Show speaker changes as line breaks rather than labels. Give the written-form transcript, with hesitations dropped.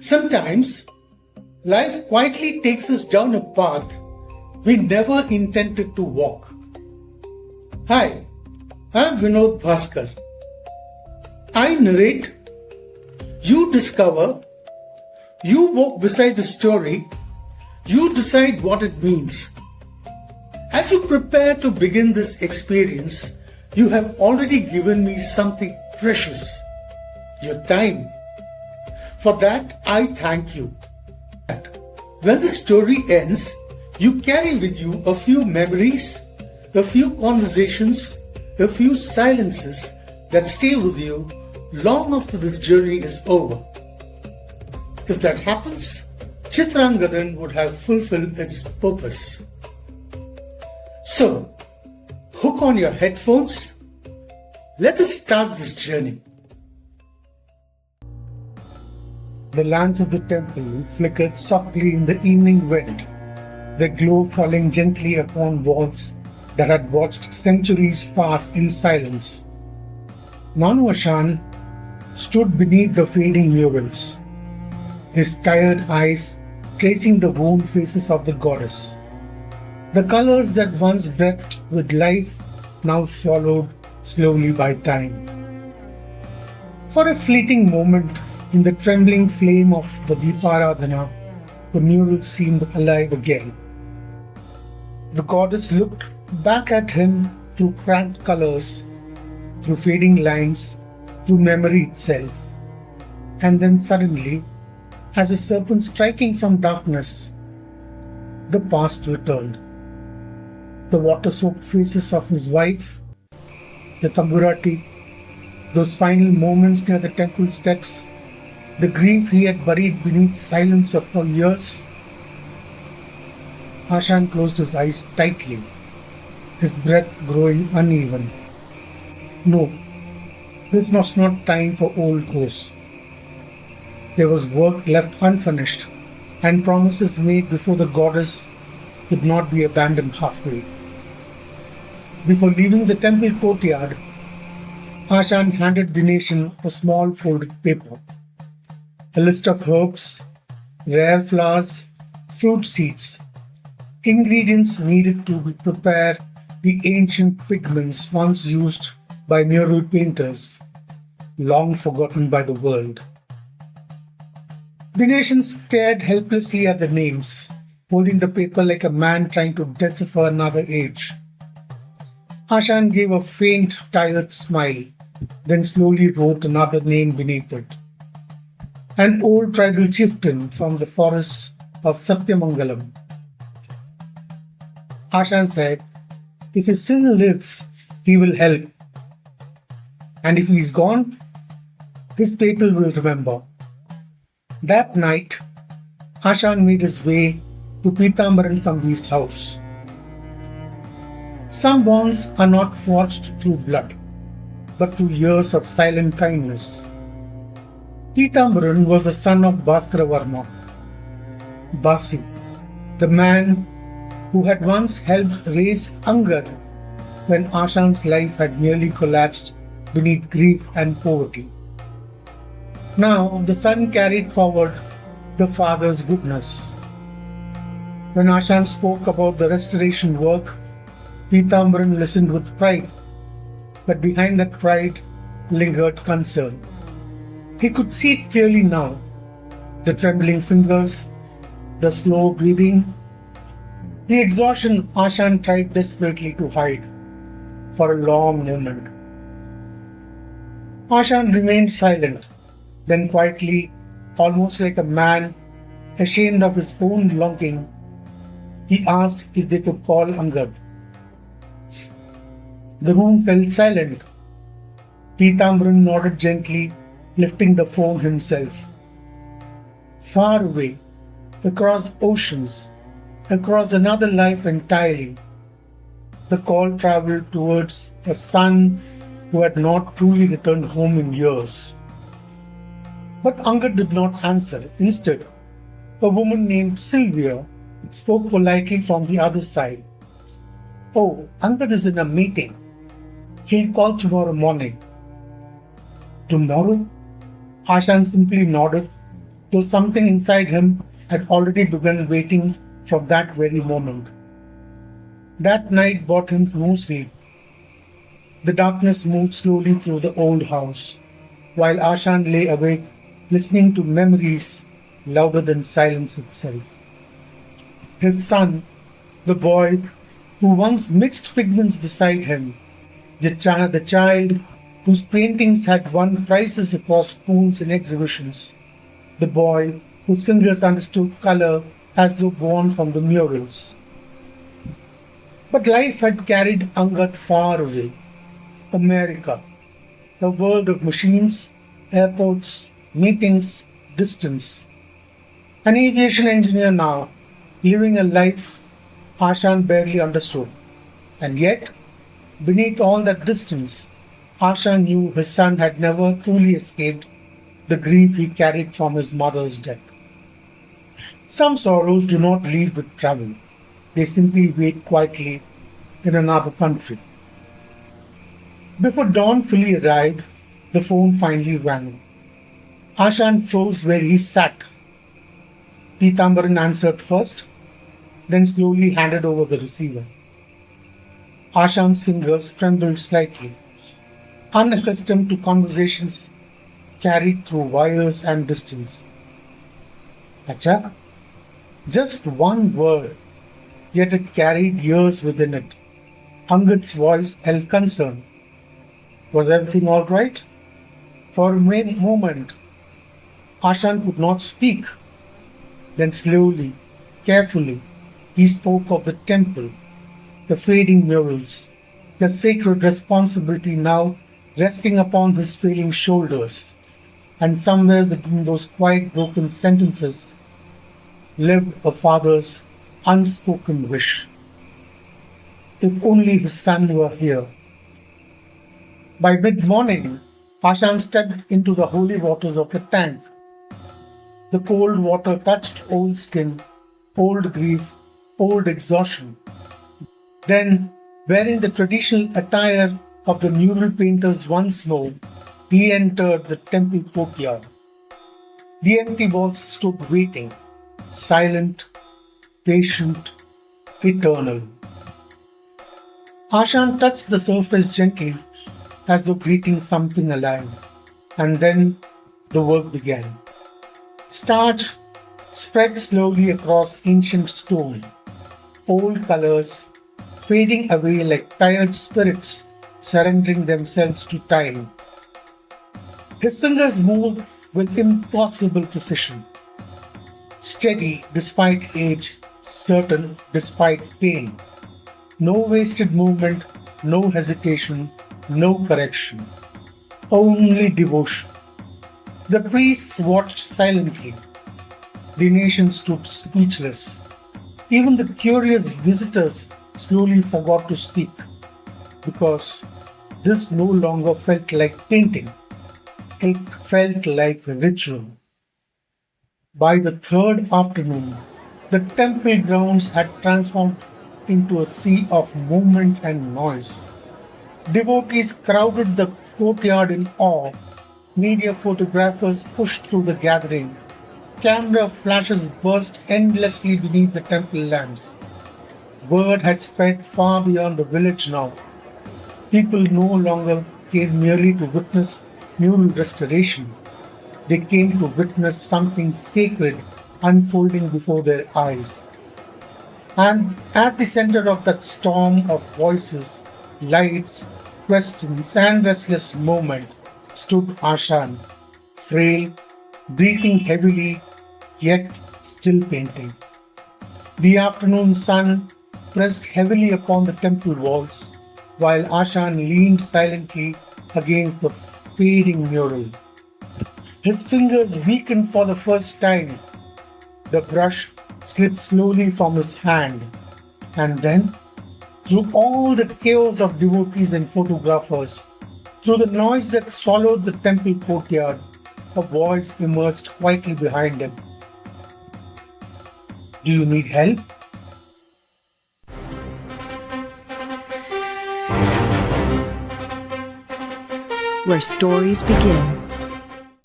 Sometimes, life quietly takes us down a path we never intended to walk. Hi, I'm Vinod Bhaskar. I narrate, you discover, you walk beside the story, you decide what it means. As you prepare to begin this experience, you have already given me something precious, your time. For that, I thank you. When the story ends, you carry with you a few memories, a few conversations, a few silences that stay with you long after this journey is over. If that happens, Chithrangadan would have fulfilled its purpose. So, hook on your headphones. Let us start this journey. The lamps of the temple flickered softly in the evening wind, their glow falling gently upon walls that had watched centuries pass in silence. Nanu Ashan stood beneath the fading murals, his tired eyes tracing the worn faces of the goddess. The colors that once breathed with life now swallowed slowly by time. For a fleeting moment, in the trembling flame of the Deeparadhana, the mural seemed alive again. The goddess looked back at him through cracked colors, through fading lines, through memory itself. And then suddenly, as a serpent striking from darkness, the past returned. The water-soaked faces of his wife, the tamburati, those final moments near the temple steps, the grief he had buried beneath silence for years. Ashan closed his eyes tightly, his breath growing uneven. No, this was not time for old ghosts. There was work left unfinished and promises made before the goddess could not be abandoned halfway. Before leaving the temple courtyard, Ashan handed Dination a small folded paper. A list of herbs, rare flowers, fruit seeds, ingredients needed to prepare the ancient pigments once used by mural painters, long forgotten by the world. The nation stared helplessly at the names, holding the paper like a man trying to decipher another age. Ashan gave a faint, tired smile, then slowly wrote another name beneath it. An old tribal chieftain from the forests of Satyamangalam. Ashan said, if he still lives, he will help. And if he is gone, his people will remember. That night, Ashan made his way to Pitambaran Thambi's house. Some bonds are not forged through blood, but through years of silent kindness. Pitambaran was the son of Bhaskara Varma, Basi, the man who had once helped raise Angad when Ashan's life had nearly collapsed beneath grief and poverty. Now the son carried forward the father's goodness. When Ashan spoke about the restoration work, Pitambaran listened with pride, but behind that pride lingered concern. He could see it clearly now, the trembling fingers, the slow breathing, the exhaustion Ashan tried desperately to hide for a long moment. Ashan remained silent, then quietly, almost like a man ashamed of his own longing, he asked if they could call Angad. The room fell silent. Pitambaran nodded gently, lifting the phone himself. Far away, across oceans, across another life entirely, the call travelled towards a son who had not truly returned home in years. But Angad did not answer. Instead, a woman named Sylvia spoke politely from the other side. Oh, Angad is in a meeting. He'll call tomorrow morning. Tomorrow? Ashan simply nodded, though something inside him had already begun waiting for that very moment. That night brought him no sleep. The darkness moved slowly through the old house, while Ashan lay awake, listening to memories louder than silence itself. His son, the boy who once mixed pigments beside him, the child whose paintings had won prizes across schools and exhibitions, the boy whose fingers understood color as though born from the murals. But life had carried Angad far away. America, a world of machines, airports, meetings, distance. An aviation engineer now, living a life Ashan barely understood. And yet, beneath all that distance, Ashan knew his son had never truly escaped the grief he carried from his mother's death. Some sorrows do not leave with travel. They simply wait quietly in another country. Before dawn fully arrived, the phone finally rang. Ashan froze where he sat. Pitambaran answered first, then slowly handed over the receiver. Ashan's fingers trembled slightly, unaccustomed to conversations carried through wires and distance. Acha? Just one word, yet it carried years within it. Angad's voice held concern. Was everything all right? For a moment, Ashan could not speak. Then slowly, carefully, he spoke of the temple, the fading murals, the sacred responsibility now resting upon his failing shoulders. And somewhere within those quiet broken sentences lived a father's unspoken wish. If only his son were here. By mid-morning, Ashan stepped into the holy waters of the tank. The cold water touched old skin, old grief, old exhaustion. Then, wearing the traditional attire of the mural painters once more, he entered the temple courtyard. The empty walls stood waiting, silent, patient, eternal. Ashan touched the surface gently, as though greeting something alive, and then the work began. Starch spread slowly across ancient stone, old colors fading away like tired spirits surrendering themselves to time. His fingers moved with impossible precision, steady despite age, certain despite pain. No wasted movement, no hesitation, no correction, only devotion. The priests watched silently. The nation stood speechless. Even the curious visitors slowly forgot to speak, because this no longer felt like painting. It felt like a ritual. By the third afternoon, the temple grounds had transformed into a sea of movement and noise. Devotees crowded the courtyard in awe. Media photographers pushed through the gathering. Camera flashes burst endlessly beneath the temple lamps. Word had spread far beyond the village now. People no longer came merely to witness mural restoration. They came to witness something sacred unfolding before their eyes. And at the center of that storm of voices, lights, questions, and restless movement stood Ashan, frail, breathing heavily, yet still painting. The afternoon sun pressed heavily upon the temple walls, while Ashan leaned silently against the fading mural. His fingers weakened for the first time. The brush slipped slowly from his hand, and then, through all the chaos of devotees and photographers, through the noise that swallowed the temple courtyard, a voice emerged quietly behind him. Do you need help?
Where stories begin.